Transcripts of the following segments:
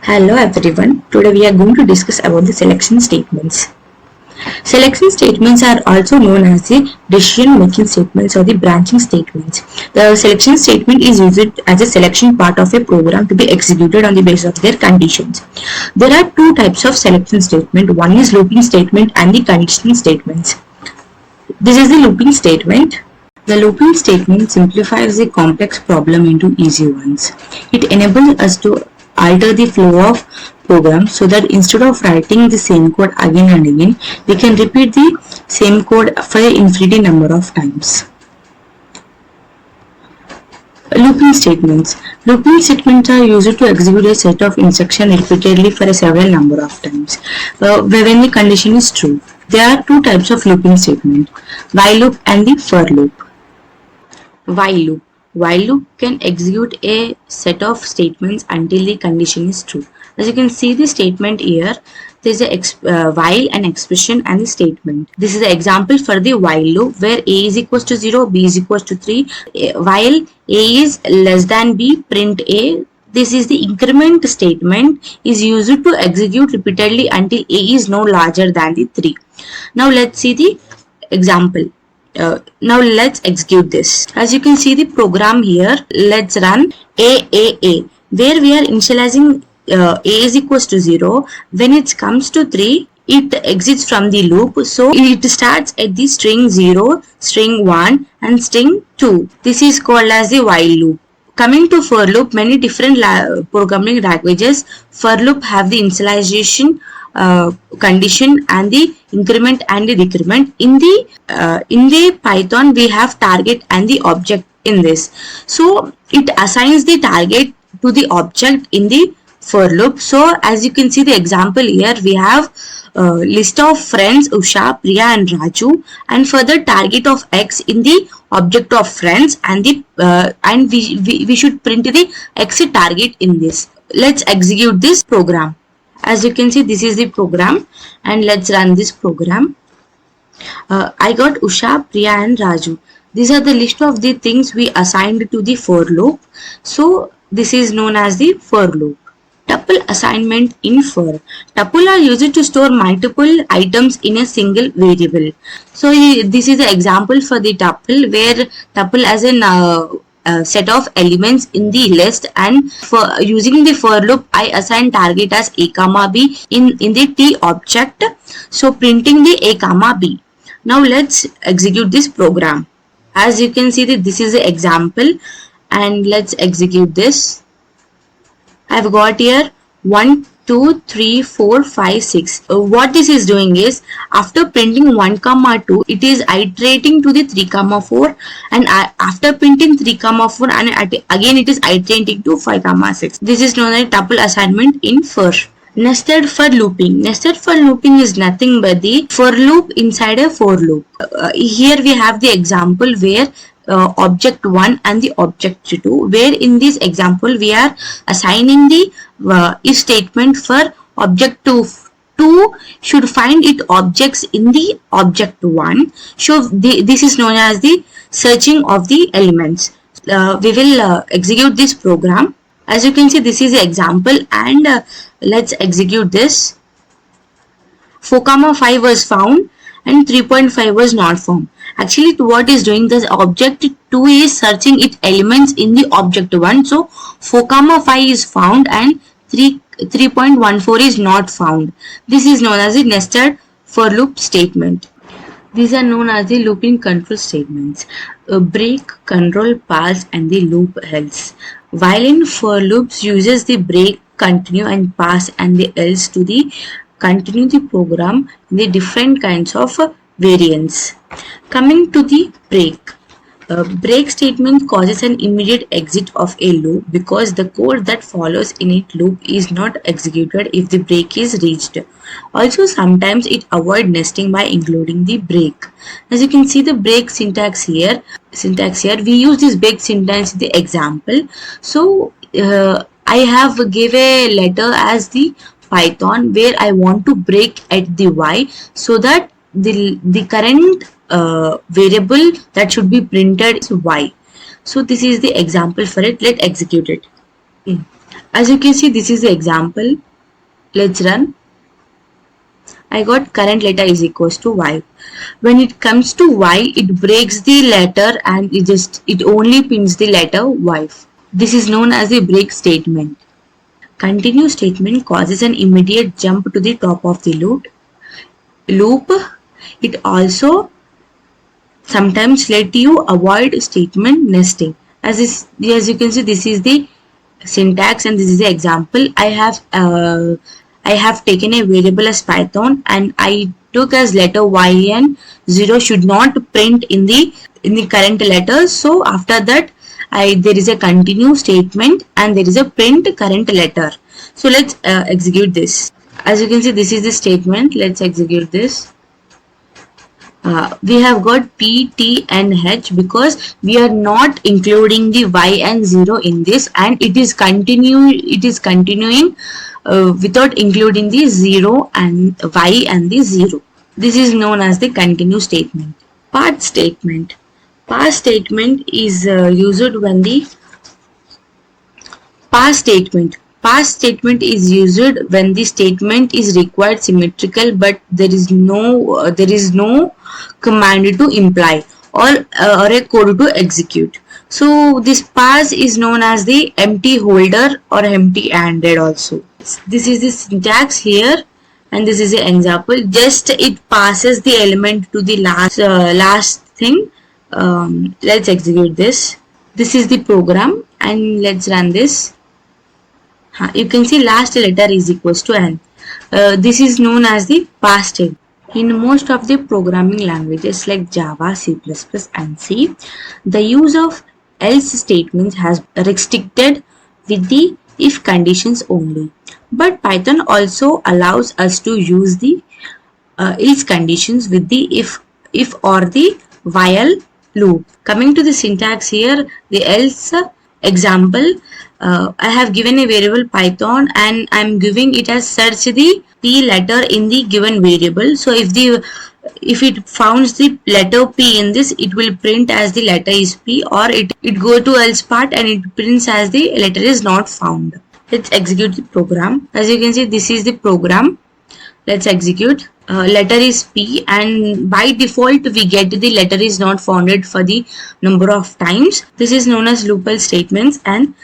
Hello everyone. Today we are going to discuss about the selection statements. Selection statements are also known as the decision making statements or the branching statements. The selection statement is used as a selection part of a program to be executed on the basis of their conditions. There are two types of selection statement. One is looping statement and the conditional statements. This is the looping statement. The looping statement simplifies the complex problem into easy ones. It enables us to alter the flow of program so that instead of writing the same code again and again, we can repeat the same code for an infinity number of times. Looping statements. Looping statements are used to execute a set of instructions repeatedly for a several number of times when the condition is true. There are two types of looping statement, while loop and the for loop. While loop. While loop can execute a set of statements until the condition is true. As you can see the statement here, there is a while, an expression and the statement. This is an example for the while loop where a is equals to 0, b is equals to 3. While a is less than b, print a. This is the increment statement is used to execute repeatedly until a is no larger than the 3. Now let's see the example. Now let's execute this. As you can see the program here, let's run a where we are initializing a is equals to 0. When it comes to 3, it exits from the loop. So it starts at the string 0, string 1 and string 2. This is called as the while loop. Coming to for loop, many different programming languages for loop have the initialization condition and the increment and the decrement. In the Python we have target and the object in this. So it assigns the target to the object in the for loop. So as you can see the example here, we have list of friends Usha, Priya and Raju, and further target of X in the object of friends, and the and we should print the X target in this. Let's execute this program. As you can see, this is the program, and let's run this program. I got Usha, Priya and Raju. These are the list of the things we assigned to the for loop. So this is known as the for loop. Tuple assignment in for. Tuple are used to store multiple items in a single variable. So this is the example for the tuple, where tuple as an set of elements in the list, and for using the for loop I assign target as a comma b in the t object, so printing the a comma b. Now let's execute this program. As you can see that this is the example, and let's execute this. I've got here 1 2 3 4 5 6. What this is doing is, after printing 1 comma 2, it is iterating to the 3 comma 4, and after printing 3 comma 4, and again it is iterating to 5 comma 6. This is known as tuple assignment in for. Nested for looping. Nested for looping is nothing but the for loop inside a for loop. Here we have the example where object 1 and the object 2, where in this example we are assigning the if statement for object 2 should find its objects in the object 1. So this is known as the searching of the elements. We will execute this program. As you can see, this is the example, and let's execute this. 4 comma 5 was found and 3.5 was not found. Actually, what is doing, this object 2 is searching its elements in the object 1. So 4 comma 5 is found and 3.14 is not found. This is known as the nested for loop statement. These are known as the looping control statements. Break, control, pass and the loop else. While in for loops uses the break, continue and pass and the else to the continue the program in the different kinds of variants. Coming to the break. Break statement causes an immediate exit of a loop because the code that follows in it loop is not executed if the break is reached. Also, sometimes it avoids nesting by including the break. As you can see the break syntax here, we use this break syntax in the example. So I have give a letter as the Python where I want to break at the y, so that the current variable that should be printed is y. So this is the example for it. Let's execute it. As you can see, this is the example. Let's run. I got current letter is equals to y. When it comes to y, it breaks the letter and it only prints the letter y. This is known as the break statement. Continue statement causes an immediate jump to the top of the loop. It also sometimes let you avoid statement nesting. As you can see, this is the syntax and this is the example. I have taken a variable as Python and I took as letter y and 0 should not print in the current letter. So after that, there is a continue statement and there is a print current letter. So let's execute this. As you can see, this is the statement. Let's execute this. We have got P, T and H because we are not including the Y and 0 in this, and it is continuing without including the 0 and Y and the 0. This is known as the continue statement. Path statement. Path statement is used when the pass statement. Pass statement is used when the statement is required symmetrical, but there is no command to imply or a code to execute. So this pass is known as the empty holder or empty handed also. This is the syntax here and this is the example. Just it passes the element to the last thing. Let's execute this. This is the program and let's run this. You can see last letter is equals to n. This is known as the pass statement. In most of the programming languages like Java, C++ and C, the use of else statements has restricted with the if conditions only. But Python also allows us to use the else conditions with the if or the while loop. Coming to the syntax here, the else example, I have given a variable Python and I am giving it as search the P letter in the given variable. So if it finds the letter P in this, it will print as the letter is P, or it go to else part and it prints as the letter is not found. Let's execute the program. As you can see, this is the program. Let's execute. Letter is P and by default we get the letter is not founded for the number of times. This is known as loop-else statements and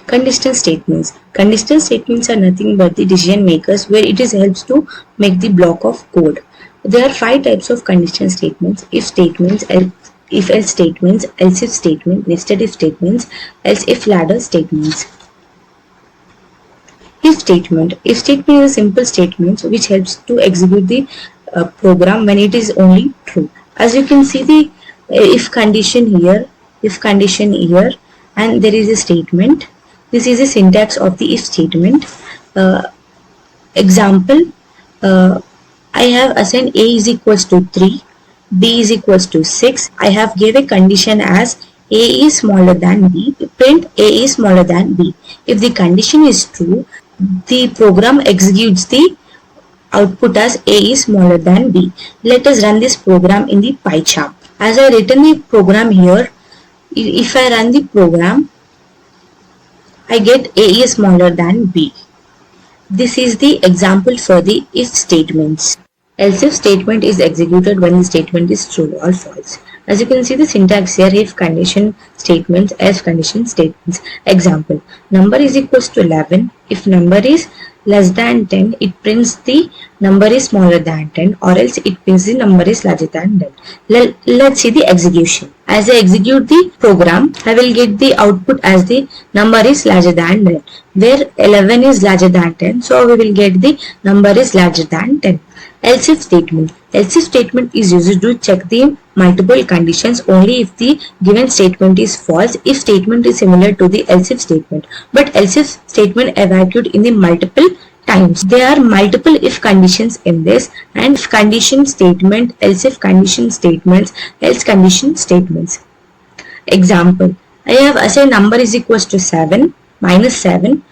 conditional statements. Conditional statements are nothing but the decision makers where it helps to make the block of code. There are 5 types of conditional statements: if statements, if else statements, else if statement, nested if statements, else if ladder statements. If statement is a simple statement which helps to execute the program when it is only true. As you can see, the if condition here, and there is a statement. This is a syntax of the if statement. Example, I have assigned A is equals to 3, B is equals to 6. I have gave a condition as A is smaller than B. Print A is smaller than B. If the condition is true, the program executes the output as A is smaller than B. Let us run this program in the PyCharm. As I written the program here, if I run the program, I get A is smaller than B. This is the example for the if statements. Else if statement is executed when the statement is true or false. As you can see the syntax here, if condition statements, else condition statements. Example, number is equals to 11. If number is less than 10, it prints the number is smaller than 10, or else it prints the number is larger than 10. Let's see the execution. As I execute the program, I will get the output as the number is larger than 10, where 11 is larger than 10, so we will get the number is larger than 10. Else if statement. Else if statement is used to check the multiple conditions only if the given statement is false. If statement is similar to the else if statement, but else if statement evaluate in the multiple times. There are multiple if conditions in this, and if condition statement, else if condition statements, else condition statements. Example, I have assigned number is equals to 7 minus 7.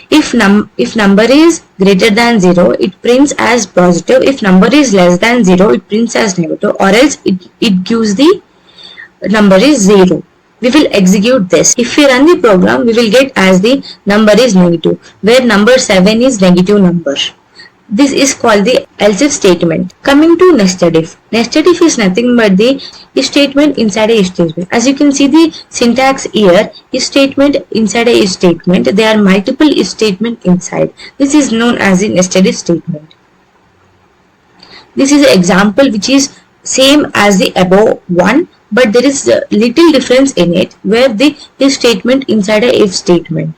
If number is greater than 0, it prints as positive. If number is less than 0, it prints as negative, or else it gives the number is 0. We will execute this. If we run the program, we will get as the number is negative, where number 7 is negative number. This is called the else if statement. Coming to nested if. Nested if is nothing but the if statement inside a if statement. As you can see the syntax here, if statement inside a if statement, there are multiple if statement inside. This is known as the nested if statement. This is an example which is same as the above one, but there is a little difference in it, where the if statement inside a if statement.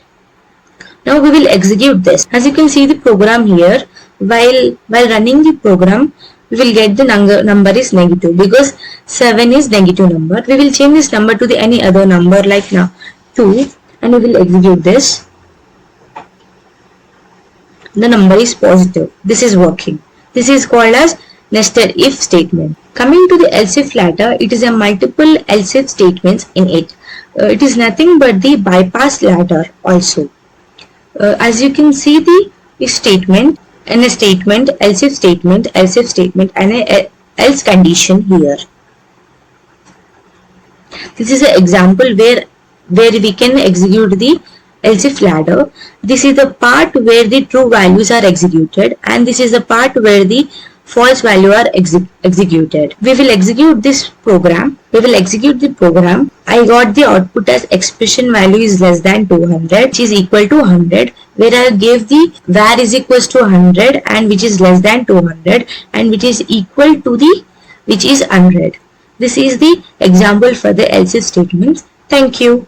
Now we will execute this. As you can see the program here, while running the program, we will get the number is negative because 7 is negative number. We will change this number to the any other number like now 2, and we will execute this. The number is positive. This is working. This is called as nested if statement. Coming to the else if ladder, it is a multiple else if statements in it. It is nothing but the bypass ladder also. As you can see the if statement and a statement, else if statement, and a else condition here. This is an example where we can execute the else if ladder. This is the part where the true values are executed, and this is the part where the false value are executed. We will execute this program. We will execute the program. I got the output as expression value is less than 200, which is equal to 100, where I gave the var is equals to 100 and which is less than 200 and which is equal to the which is 100. This is the example for the else if statements. Thank you.